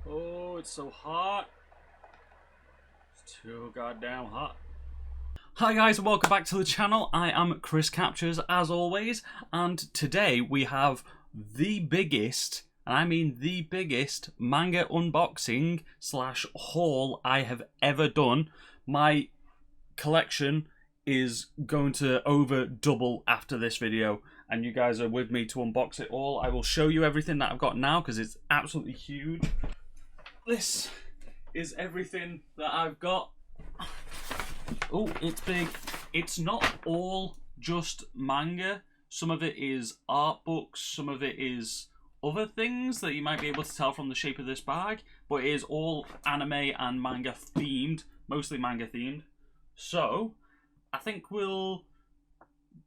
Oh, it's so hot. It's too goddamn hot. Hi guys and welcome back to the channel. I am Chris Captures as always, and today we have the biggest, and I mean the biggest, manga unboxing slash haul I have ever done. My collection is going to over double after this video, and you guys are with me to unbox it all. I will show you everything that I've got now because it's absolutely huge. This is everything that I've got. Oh, it's big. It's not all just manga. Some of it is art books, some of it is other things that you might be able to tell from the shape of this bag, but it is all anime and manga themed, mostly manga themed. So, I think we'll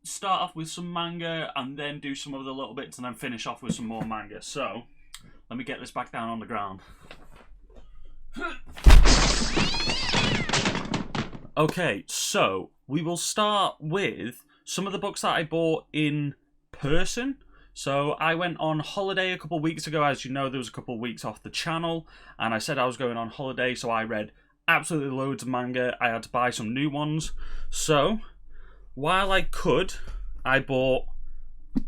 start off with some manga and then do some other little bits and then finish off with some more manga. So, let me get this back down on the ground. Okay, so we will start with some of the books that I bought in person. So I went on holiday a couple of weeks ago. As you know, there was a couple of weeks off the channel, and I said I was going on holiday, so I read absolutely loads of manga. I had to buy some new ones. So, while I could, I bought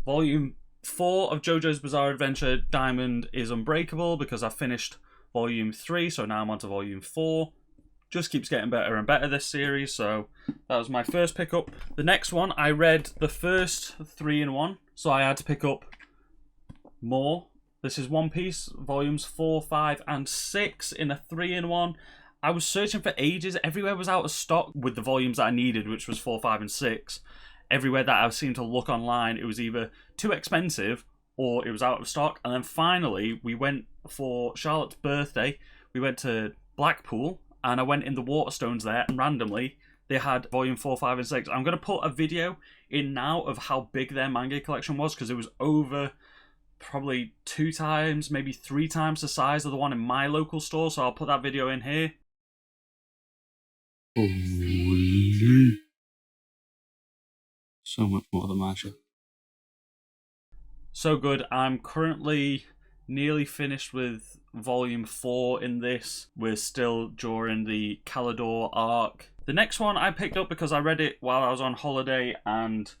volume 4 of JoJo's Bizarre Adventure Diamond is Unbreakable because I finished volume 3, so now I'm on to volume 4. Just keeps getting better and better, this series, so that was my first pickup. The next one, I read the first 3 in 1, so I had to pick up more. This is One Piece, volumes 4, 5, and 6 in a 3 in 1. I was searching for ages. Everywhere was out of stock with the volumes that I needed, which was 4, 5, and 6. Everywhere that I seemed to look online, it was either too expensive or it was out of stock. And then finally, we went for Charlotte's birthday. We went to Blackpool, and I went in the Waterstones there, and randomly, they had volume 4, 5, and 6. I'm going to put a video in now of how big their manga collection was, because it was over probably 2 times, maybe 3 times the size of the one in my local store, so I'll put that video in here. So much more than Masha. So good. I'm currently nearly finished with volume 4 in this. We're still during the Calidor arc. The next one I picked up because I read it while I was on holiday, and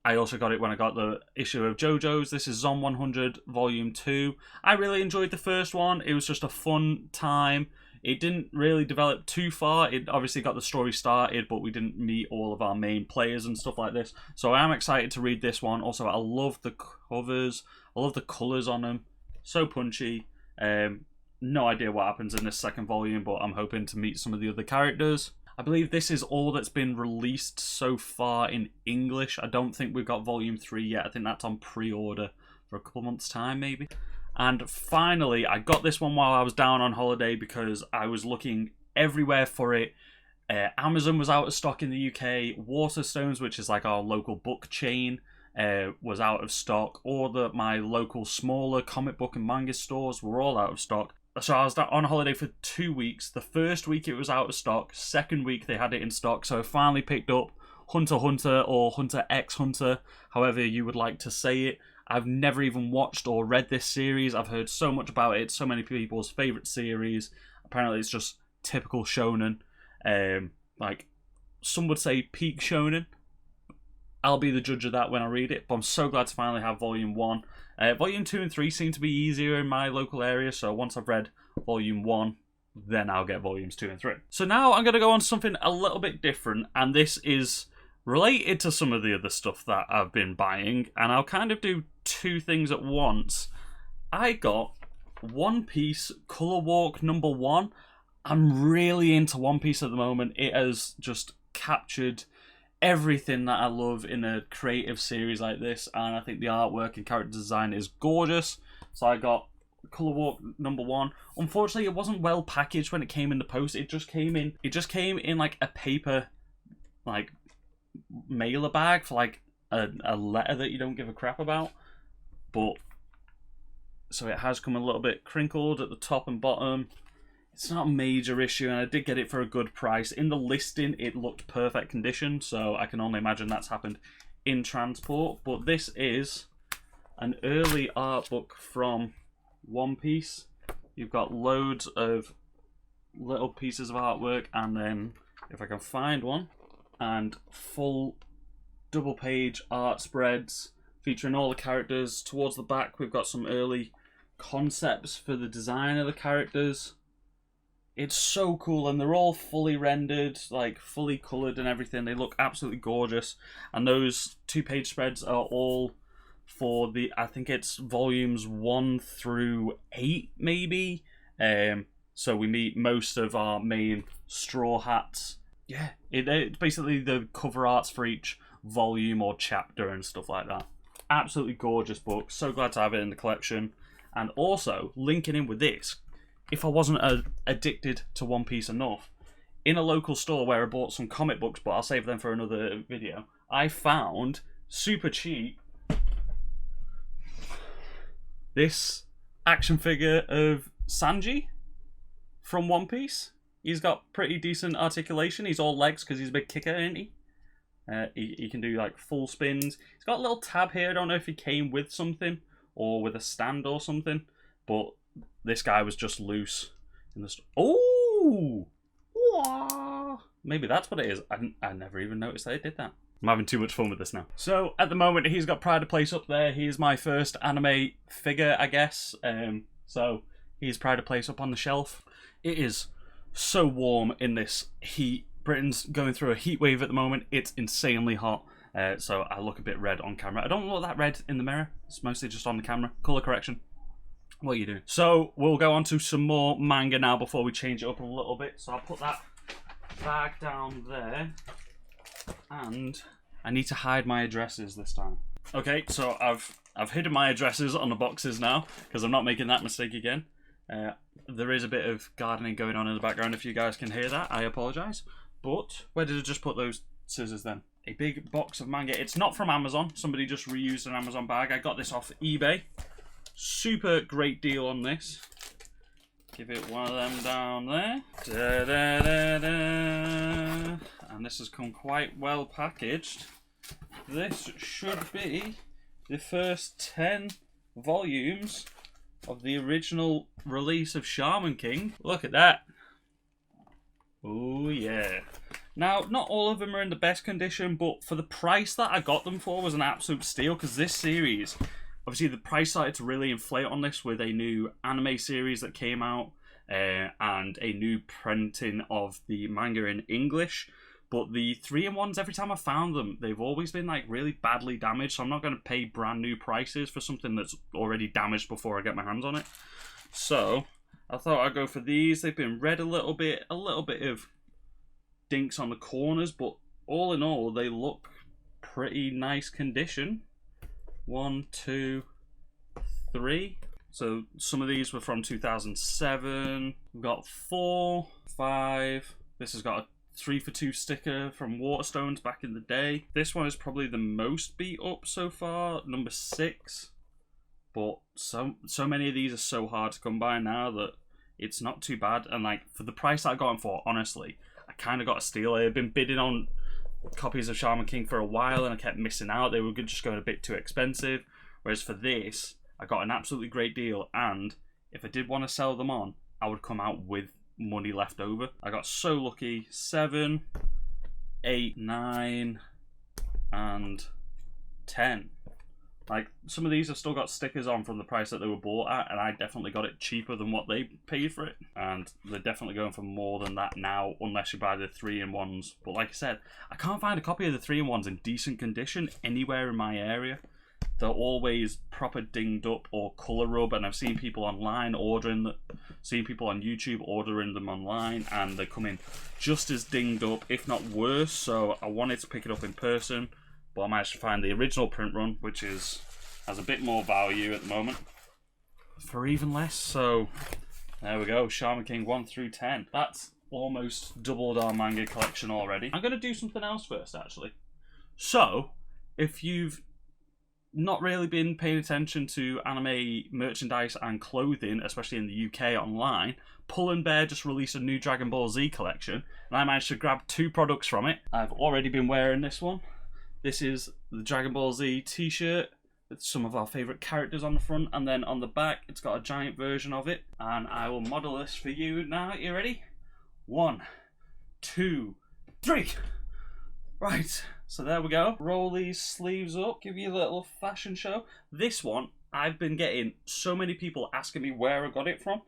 I also got it when I got the issue of JoJo's. This is Zom 100 volume 2. I really enjoyed the first one. It was just a fun time. It didn't really develop too far. It obviously got the story started, but we didn't meet all of our main players and stuff like this. So I am excited to read this one. Also, I love the covers. I love the colours on them. So punchy. No idea what happens in this second volume, but I'm hoping to meet some of the other characters. I believe this is all that's been released so far in English. I don't think we've got volume 3 yet. I think that's on pre-order for a couple months' time, maybe. And finally, I got this one while I was down on holiday because I was looking everywhere for it. Amazon was out of stock in the UK. Waterstones, which is like our local book chain, was out of stock. All my local smaller comic book and manga stores were all out of stock. So I was on holiday for 2 weeks. The first week it was out of stock. Second week they had it in stock. So I finally picked up Hunter x Hunter or Hunter x Hunter, however you would like to say it. I've never even watched or read this series. I've heard so much about it. It's so many people's favourite series. Apparently it's just typical shonen. Like, some would say peak shonen. I'll be the judge of that when I read it. But I'm so glad to finally have volume 1. Volume 2 and 3 seem to be easier in my local area. So once I've read volume 1, then I'll get volumes 2 and 3. So now I'm going to go on to something a little bit different. And this is related to some of the other stuff that I've been buying, and I'll kind of do 2 things at once. I got One Piece Color Walk #1. I'm really into One Piece at the moment. It has just captured everything that I love in a creative series like this, and I think the artwork and character design is gorgeous. So I got Color Walk #1. Unfortunately, it wasn't well packaged when it came in the post. It just came in like a paper, like, mailer bag for like a letter that you don't give a crap about. But so it has come a little bit crinkled at the top and bottom. It's not a major issue, and I did get it for a good price. In the listing it looked perfect condition, so I can only imagine that's happened in transport. But this is an early art book from One Piece. You've got loads of little pieces of artwork, and then, if I can find one, and full double page art spreads featuring all the characters. Towards the back, we've got some early concepts for the design of the characters. It's so cool, and they're all fully rendered, like fully coloured and everything. They look absolutely gorgeous, and those 2-page spreads are all for the, I think it's volumes 1 through 8 maybe. So we meet most of our main Straw Hats. Yeah, it's basically the cover arts for each volume or chapter and stuff like that. Absolutely gorgeous book. So glad to have it in the collection. And also, linking in with this, if I wasn't addicted to One Piece enough, in a local store where I bought some comic books, but I'll save them for another video, I found, super cheap, this action figure of Sanji from One Piece. He's got pretty decent articulation. He's all legs because he's a big kicker, isn't he? He can do like full spins. He's got a little tab here. I don't know if he came with something or with a stand or something, but this guy was just loose in the Oh! Maybe that's what it is. I never even noticed they did that. I'm having too much fun with this now. So, at the moment, he's got Pride of Place up there. He is my first anime figure, I guess. So, he's Pride of Place up on the shelf. It is so warm in this heat. Britain's going through a heat wave at the moment. It's insanely hot. So, I look a bit red on camera. I don't look that red in the mirror. It's mostly just on the camera. Colour correction. What are you doing? So, we'll go on to some more manga now before we change it up a little bit. So, I'll put that bag down there. And I need to hide my addresses this time. Okay, so I've hidden my addresses on the boxes now because I'm not making that mistake again. There is a bit of gardening going on in the background. If you guys can hear that, I apologise. But where did I just put those scissors then? A big box of manga. It's not from Amazon. Somebody just reused an Amazon bag. I got this off eBay. Super great deal on this. Give it one of them down there. Da, da, da, da. And this has come quite well packaged. This should be the first 10 volumes of the original release of Shaman King. Look at that. Oh yeah. Now, not all of them are in the best condition, but for the price that I got them for was an absolute steal, because this series, obviously the price started to really inflate on this with a new anime series that came out and a new printing of the manga in English. But the 3-in-1s, every time I found them, they've always been like really badly damaged. So I'm not going to pay brand new prices for something that's already damaged before I get my hands on it. So I thought I'd go for these. They've been read a little bit of dinks on the corners, but all in all, they look pretty nice condition. 1, 2, 3. So some of these were from 2007. We've got 4, 5. This has got a 3-for-2 sticker from Waterstones back in the day. This one is probably the most beat up so far, number 6. But so many of these are so hard to come by now that it's not too bad. And like for the price that I got them for, honestly, I kind of got a steal. I've been bidding on copies of Shaman King for a while and I kept missing out. They were just going a bit too expensive. Whereas for this, I got an absolutely great deal. And if I did want to sell them on, I would come out with money left over. I got so lucky. 7, 8, 9, and 10. Like, some of these have still got stickers on from the price that they were bought at, and I definitely got it cheaper than what they paid for it. And they're definitely going for more than that now, unless you buy the 3-in-1s. But like I said, I can't find a copy of the 3-in-1s in decent condition anywhere in my area. They're always proper dinged up or colour rub, and I've seen people online seen people on YouTube ordering them online, and they come in just as dinged up, if not worse. So I wanted to pick it up in person, but I managed to find the original print run, which has a bit more value at the moment for even less. So there we go, Shaman King 1 through 10. That's almost doubled our manga collection already. I'm going to do something else first, actually. So if you've not really been paying attention to anime merchandise and clothing, especially in the UK online, Pull & Bear just released a new Dragon Ball Z collection, and I managed to grab 2 products from it. I've already been wearing this one. This is the Dragon Ball Z t-shirt some of our favourite characters on the front, and then on the back it's got a giant version of it, and I will model this for you now. You ready? 1, 2, 3. Right, so there we go. Roll these sleeves up, give you a little fashion show. This one, I've been getting so many people asking me where I got it from.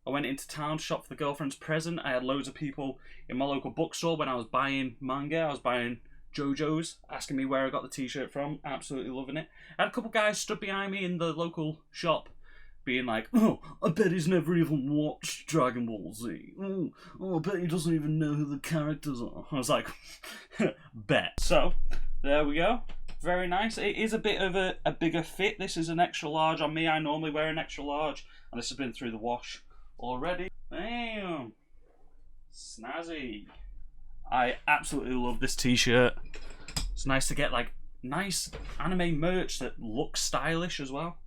I went into town, shopped for the girlfriend's present. I had loads of people in my local bookstore when I was buying manga. I was buying JoJo's, asking me where I got the t-shirt from. Absolutely loving it. I had a couple guys stood behind me in the local shop being like, oh, I bet he's never even watched Dragon Ball Z. Oh, I bet he doesn't even know who the characters are. I was like, bet. So, there we go. Very nice. It is a bit of a bigger fit. This is an extra large on me. I normally wear an extra large, and this has been through the wash already. Damn. Snazzy. I absolutely love this t-shirt. It's nice to get like nice anime merch that looks stylish as well.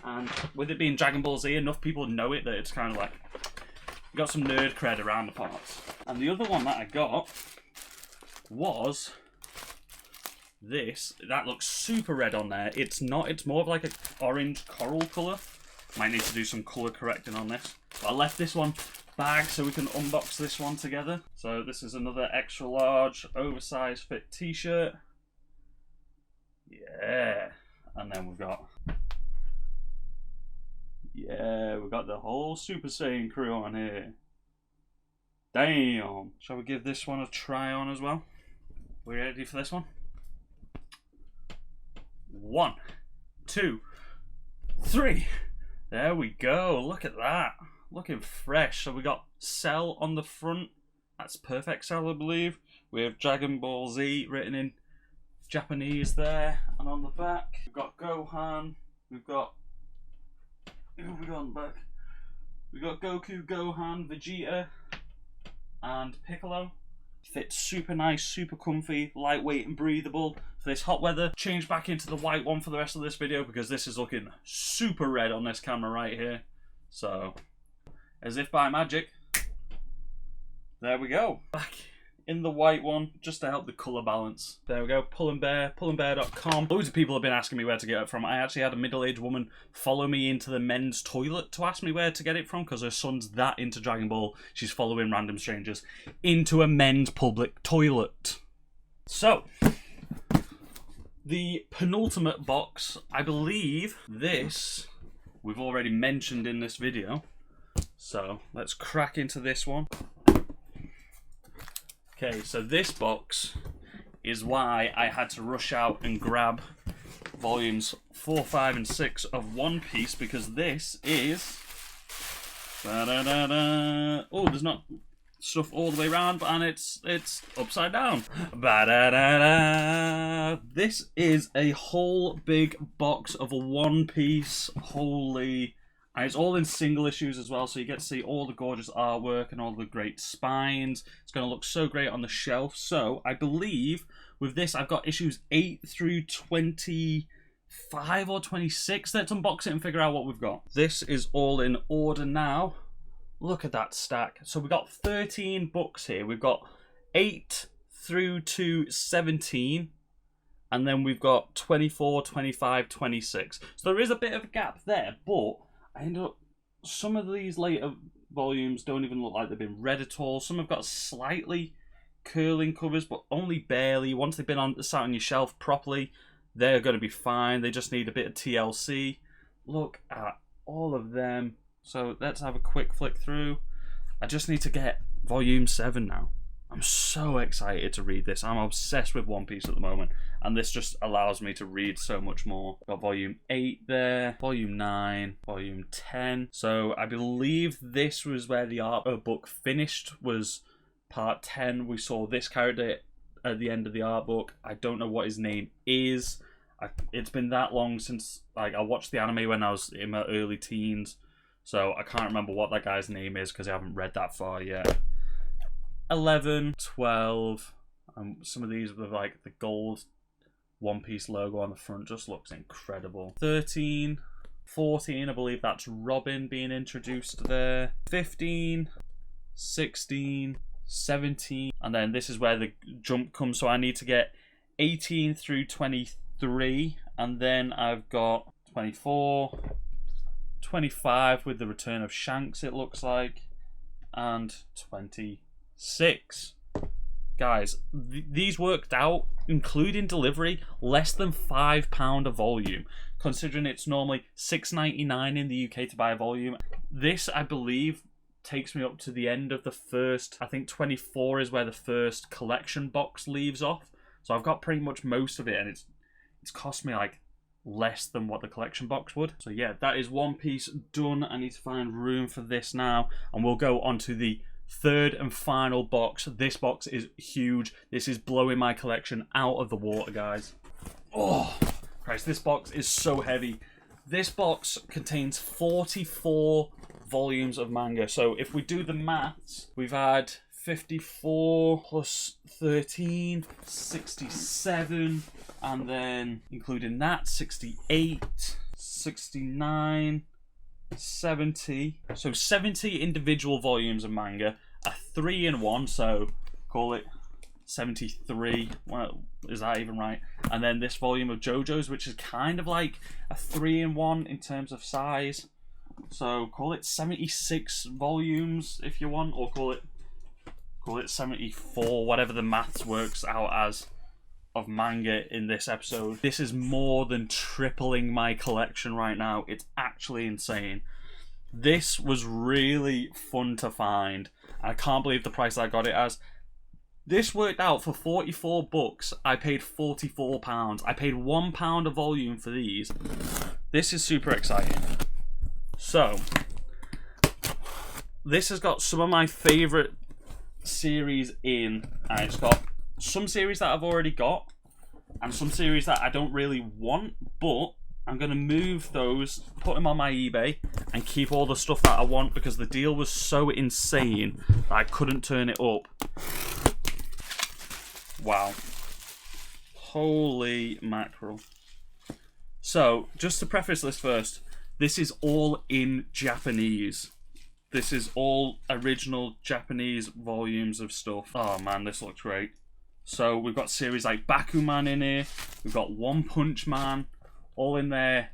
And with it being Dragon Ball Z, enough people know it that it's kind of like got some nerd cred around the parts. And the other one that I got was this. That looks super red on there. It's not, it's more of like an orange coral colour. Might need to do some colour correcting on this. But I left this one bagged so we can unbox this one together. So this is another extra large oversized fit t-shirt. Yeah. And then we've got the whole Super Saiyan crew on here. Damn. Shall we give this one a try on as well? We ready for this one? 1, 2, 3. There we go. Look at that. Looking fresh. So we got Cell on the front. That's perfect Cell, I believe. We have Dragon Ball Z written in Japanese there. And on the back, we've got Gohan. We've got... who have we got on the back? We've got Goku, Gohan, Vegeta, and Piccolo. Fits super nice, super comfy, lightweight and breathable for this hot weather. Change back into the white one for the rest of this video because this is looking super red on this camera right here. So, as if by magic, there we go. Back in the white one, just to help the colour balance. There we go, Pull and Bear, pullandbear.com. Loads of people have been asking me where to get it from. I actually had a middle-aged woman follow me into the men's toilet to ask me where to get it from because her son's that into Dragon Ball. She's following random strangers into a men's public toilet. So, the penultimate box, I believe this we've already mentioned in this video. So, let's crack into this one. Okay, so this box is why I had to rush out and grab volumes 4, 5, and 6 of One Piece, because this is... oh, there's not stuff all the way around, and it's upside down. This is a whole big box of One Piece. Holy... and it's all in single issues as well, so you get to see all the gorgeous artwork and all the great spines. It's going to look so great on the shelf. So, I believe with this, I've got issues 8 through 25 or 26. Let's unbox it and figure out what we've got. This is all in order now. Look at that stack. So, we've got 13 books here. We've got 8 through to 17. And then we've got 24, 25, 26. So, there is a bit of a gap there, but... I ended up, some of these later volumes don't even look like they've been read at all. Some have got slightly curling covers, but only barely. Once they've been sat on your shelf properly, they're going to be fine. They just need a bit of TLC. Look at all of them. So let's have a quick flick through. I just need to get volume 7 now. I'm so excited to read this. I'm obsessed with One Piece at the moment, and this just allows me to read so much more. Got volume 8 there, volume 9, volume 10. So I believe this was where the art book finished, was part 10. We saw this character at the end of the art book. I don't know what his name is. It's been that long since I watched the anime when I was in my early teens, so I can't remember what that guy's name is because I haven't read that far yet. 11, 12, some of these with like the gold One Piece logo on the front just looks incredible. 13, 14, I believe that's Robin being introduced there. 15, 16, 17, and then this is where the jump comes, so I need to get 18 through 23. 23, and then I've got 24, 25 with the return of Shanks, it looks like, and 26. Guys, these worked out, including delivery, less than £5 a volume, considering it's normally $6.99 in the UK to buy a volume. This, I believe, takes me up to the end of the first, I think 24 is where the first collection box leaves off. So I've got pretty much most of it, and it's cost me like less than what the collection box would. So yeah, that is One Piece done. I need to find room for this now, and we'll go on to the third and final box. This box is huge. This is blowing my collection out of the water, guys. Oh, Christ, this box is so heavy. This box contains 44 volumes of manga. So if we do the maths, we've had 54 plus 13, 67, and then including that, 68, 69, 70. So 70 individual volumes of manga, a 3-in-1, so call it 73. Well, is that even right? And then this volume of JoJo's, which is kind of like a 3-in-1 in terms of size. So call it 76 volumes if you want, or call it 74, whatever the maths works out as, of manga in this episode. This is more than tripling my collection right now. It's actually insane. This was really fun to find. I can't believe the price I got it as. This worked out for 44 books. I paid £44. I paid £1 a volume for these. This is super exciting. So, this has got some of my favourite series in, and it's got some series that I've already got and some series that I don't really want, but I'm going to move those, put them on my eBay, and keep all the stuff that I want because the deal was so insane that I couldn't turn it up. Wow. Holy mackerel. So, just to preface this first, this is all in Japanese. This is all original Japanese volumes of stuff. Oh man, this looks great. So we've got series like Bakuman in here. We've got One Punch Man, all in their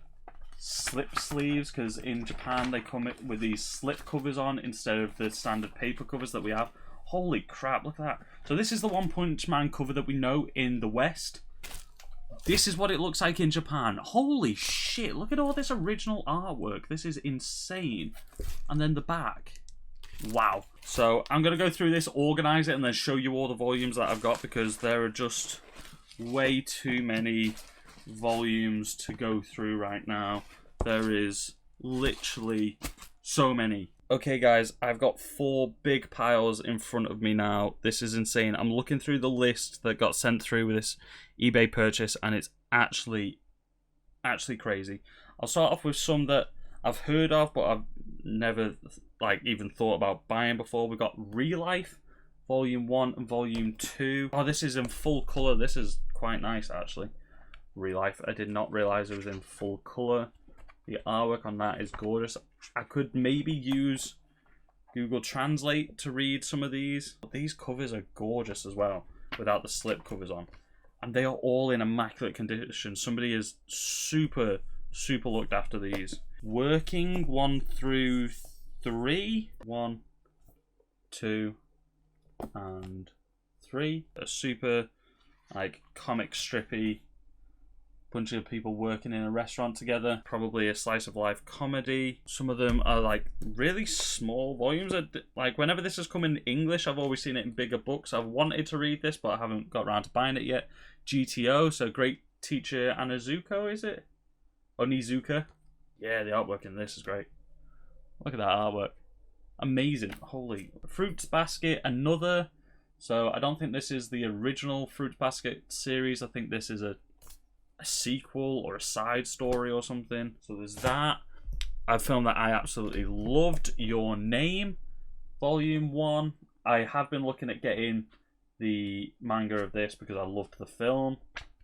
slip sleeves, because in Japan they come with these slip covers on instead of the standard paper covers that we have. Holy crap, look at that. So this is the One Punch Man cover that we know in the West. This is what it looks like in Japan. Holy shit, look at all this original artwork. This is insane. And then the back. Wow. So I'm going to go through this, organize it, and then show you all the volumes that I've got because there are just way too many volumes to go through right now. There is literally so many. Okay guys, I've got 4 big piles in front of me now. This is insane. I'm looking through the list that got sent through with this eBay purchase, and it's actually crazy. I'll start off with some that I've heard of, but I've never even thought about buying before. We've got Relife, Volume 1 and Volume 2. Oh, this is in full colour. This is quite nice, actually. Relife, I did not realise it was in full colour. The artwork on that is gorgeous. I could maybe use Google Translate to read some of these. But these covers are gorgeous as well, without the slip covers on. And they are all in immaculate condition. Somebody is super looked after these. Working 1 through 3. 1, 2, and 3. A super, comic strippy bunch of people working in a restaurant together, probably a slice of life comedy. Some of them are really small volumes. Whenever this has come in English, I've always seen it in bigger books. I've wanted to read this, but I haven't got around to buying it yet. GTO, so Great Teacher Onizuka, is it? Onizuka? Yeah, the artwork in this is great. Look at that artwork. Amazing. Holy. Fruits Basket, another. So I don't think this is the original Fruits Basket series. I think this is a sequel or a side story or something. So there's that. A film that I absolutely loved, Your Name, Volume 1. I have been looking at getting the manga of this because I loved the film.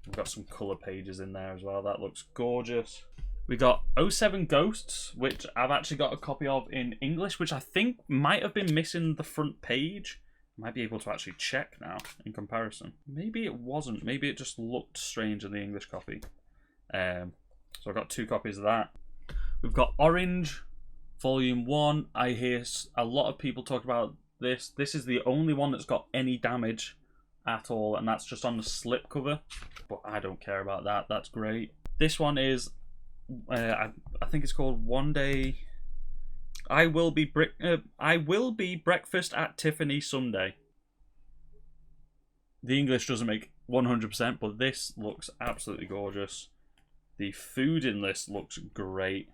We've got some colour pages in there as well. That looks gorgeous. We got 07 Ghosts, which I've actually got a copy of in English, which I think might have been missing the front page. Might be able to actually check now in comparison. Maybe it wasn't. Maybe it just looked strange in the English copy. So I've got 2 copies of that. We've got Orange, Volume 1. I hear a lot of people talk about this. This is the only one that's got any damage at all, and that's just on the slip cover. But I don't care about that. That's great. This one is, I think it's called One Day. I will be breakfast at Tiffany someday. The English doesn't make 100%, but this looks absolutely gorgeous. The food in this looks great.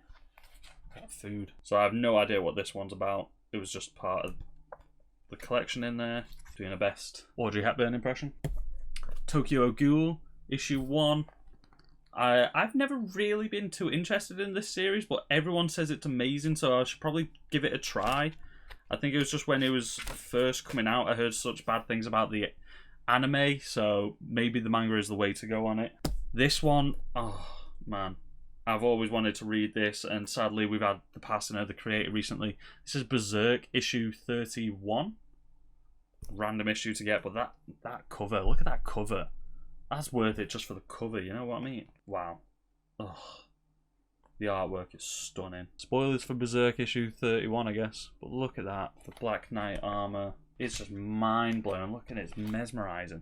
Food. So I have no idea what this one's about. It was just part of the collection in there. Doing a best Audrey Hepburn impression. Tokyo Ghoul, issue 1. I've never really been too interested in this series, but everyone says it's amazing, so I should probably give it a try. I think it was just when it was first coming out, I heard such bad things about the anime, so maybe the manga is the way to go on it. This one, oh man, I've always wanted to read this, and sadly we've had the passing of the creator recently. This is Berserk issue 31. Random issue to get, but that cover, look at that cover. That's worth it just for the cover, you know what I mean? Wow. Ugh. The artwork is stunning. Spoilers for Berserk issue 31, I guess. But look at that. The Black Knight armor. It's just mind-blowing. Look at it. It's mesmerizing.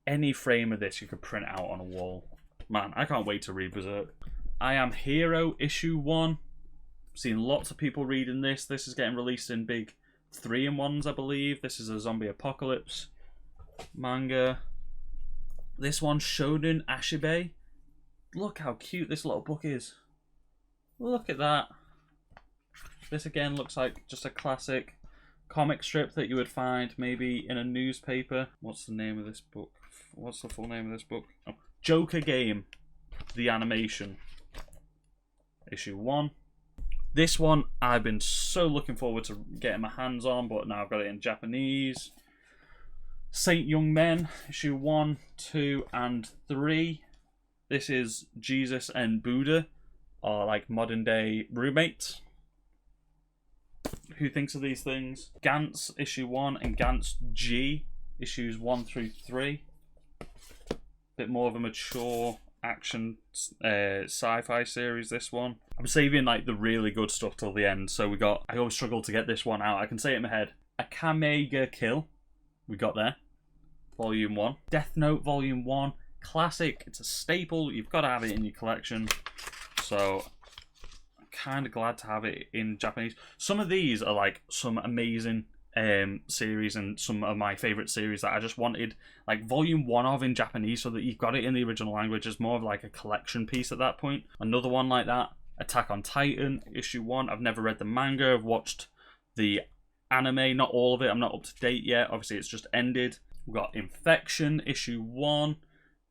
Any frame of this you could print out on a wall. Man, I can't wait to read Berserk. I Am Hero issue 1. I've seen lots of people reading this. This is getting released in big 3-in-1s, I believe. This is a zombie apocalypse manga. This one, Shonen Ashibe. Look how cute this little book is. Look at that. This again looks like just a classic comic strip that you would find maybe in a newspaper. What's the name of this book? What's the full name of this book? Oh, Joker Game, the animation. Issue 1. This one I've been so looking forward to getting my hands on, but now I've got it in Japanese. Saint Young Men, issue 1, 2, and 3. This is Jesus and Buddha are like modern day roommates. Who thinks of these things? Gantz, issue 1, and Gantz G, issues 1 through 3. Bit more of a mature action sci-fi series, this one. I'm saving like the really good stuff till the end, so we got, I always struggle to get this one out. I can say it in my head. Akame ga Kill, we got there. Volume 1. Death Note Volume 1. Classic. It's a staple. You've got to have it in your collection. So, I'm kind of glad to have it in Japanese. Some of these are like some amazing series and some of my favourite series that I just wanted like Volume 1 of in Japanese so that you've got it in the original language. It's more of like a collection piece at that point. Another one like that. Attack on Titan, issue 1. I've never read the manga. I've watched the anime. Not all of it. I'm not up to date yet. Obviously, it's just ended. We've got Infection, issue 1.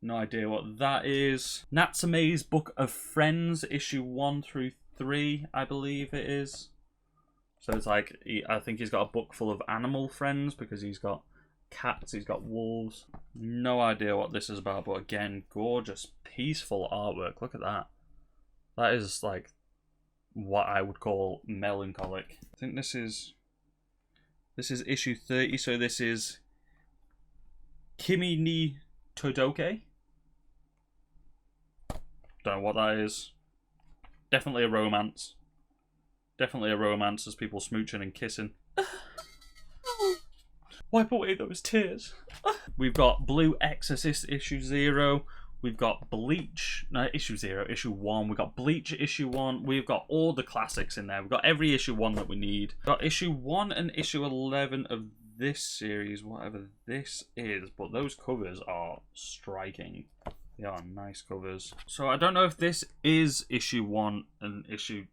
No idea what that is. Natsume's Book of Friends, issue 1 through 3, I believe it is. So it's like, I think he's got a book full of animal friends because he's got cats, he's got wolves. No idea what this is about, but again, gorgeous, peaceful artwork. Look at that. That is like what I would call melancholic. I think this is issue 30, so this is Kimi ni Todoke. Don't know what that is. Definitely a romance. Definitely a romance as people smooching and kissing. Wipe away those tears. We've got Blue Exorcist issue 0. We've got Bleach, no, issue 0, issue 1. We've got Bleach issue 1. We've got all the classics in there. We've got every issue 1 that we need. We've got issue 1 and issue 11 of this series, whatever this is, but those covers are striking. They are nice covers. So I don't know if this is issue 1 and issue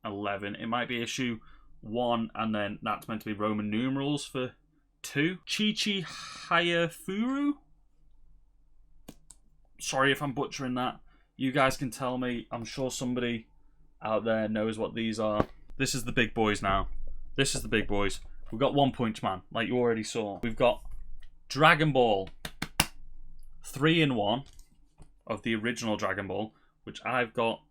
11. It might be issue 1 and then that's meant to be Roman numerals for 2. Chichi Hayafuru. Sorry if I'm butchering that. You guys can tell me. I'm sure somebody out there knows what these are. This is the big boys now. This is the big boys. We've got One Punch Man, like you already saw. We've got Dragon Ball 3-in-1 of the original Dragon Ball, which I've got.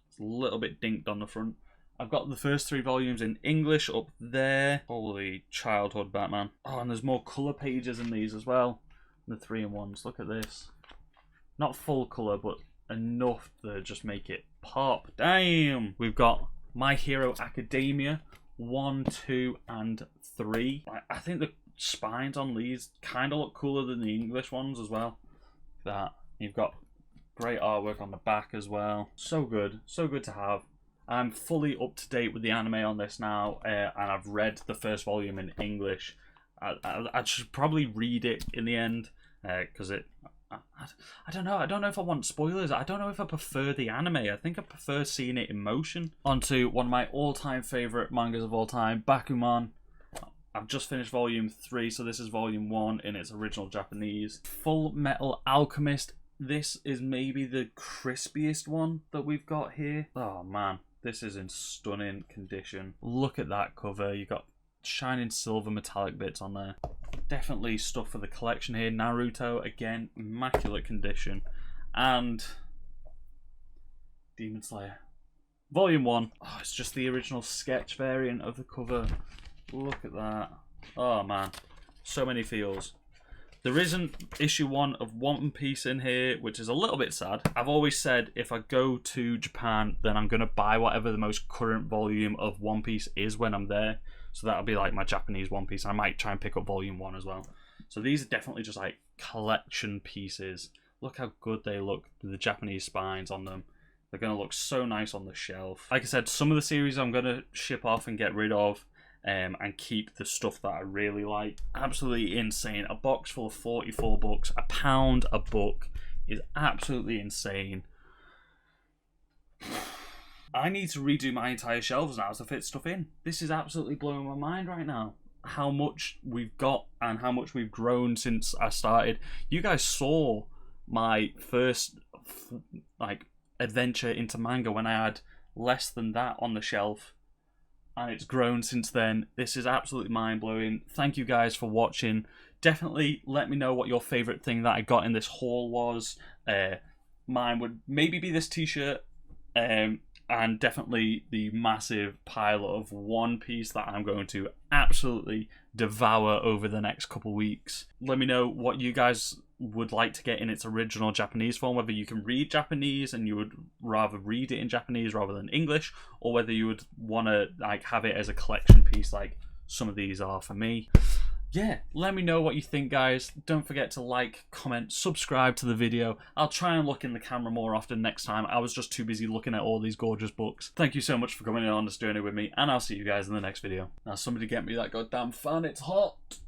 It's a little bit dinked on the front. I've got the first 3 volumes in English up there. Holy childhood Batman. Oh, and there's more colour pages in these as well. The 3-in-1s. Look at this. Not full colour, but enough to just make it pop. Damn! We've got My Hero Academia 1, 2, and 3. I think the spines on these kind of look cooler than the English ones as well. That. You've got great artwork on the back as well. So good. So good to have. I'm fully up to date with the anime on this now, and I've read the first volume in English. I should probably read it in the end, because I don't know. I don't know if I want spoilers. I don't know if I prefer the anime. I think I prefer seeing it in motion. On to one of my all-time favourite mangas of all time, Bakuman. I've just finished volume 3, so this is volume 1 in its original Japanese. Full Metal Alchemist. This is maybe the crispiest one that we've got here. Oh man, this is in stunning condition. Look at that cover. You've got shining silver metallic bits on there. Definitely stuff for the collection here. Naruto, again, immaculate condition. And Demon Slayer. Volume 1. Oh, it's just the original sketch variant of the cover. Look at that. Oh man, so many feels. There isn't issue 1 of One Piece in here, which is a little bit sad. I've always said if I go to Japan, then I'm going to buy whatever the most current volume of One Piece is when I'm there. So that'll be like my Japanese One Piece. I might try and pick up volume 1 as well. So these are definitely just like collection pieces. Look how good they look with the Japanese spines on them. They're going to look so nice on the shelf. Like I said, some of the series I'm going to ship off and get rid of. And keep the stuff that I really like. Absolutely insane. A box full of 44 books, £1 a book is absolutely insane. I need to redo my entire shelves now to fit stuff in. This is absolutely blowing my mind right now. How much we've got and how much we've grown since I started. You guys saw my first adventure into manga when I had less than that on the shelf. And it's grown since then. This is absolutely mind-blowing. Thank you guys for watching. Definitely let me know what your favourite thing that I got in this haul was. Mine would maybe be this t-shirt. And definitely the massive pile of One Piece that I'm going to absolutely devour over the next couple weeks. Let me know what you guys would like to get in its original Japanese form, whether you can read Japanese and you would rather read it in Japanese rather than English, or whether you would want to have it as a collection piece like some of these are for me. Yeah, let me know what you think, guys. Don't forget to like, comment, subscribe to the video. I'll try and look in the camera more often next time. I was just too busy looking at all these gorgeous books. Thank you so much for coming on this journey with me, and I'll see you guys in the next video. Now somebody get me that goddamn fan, it's hot!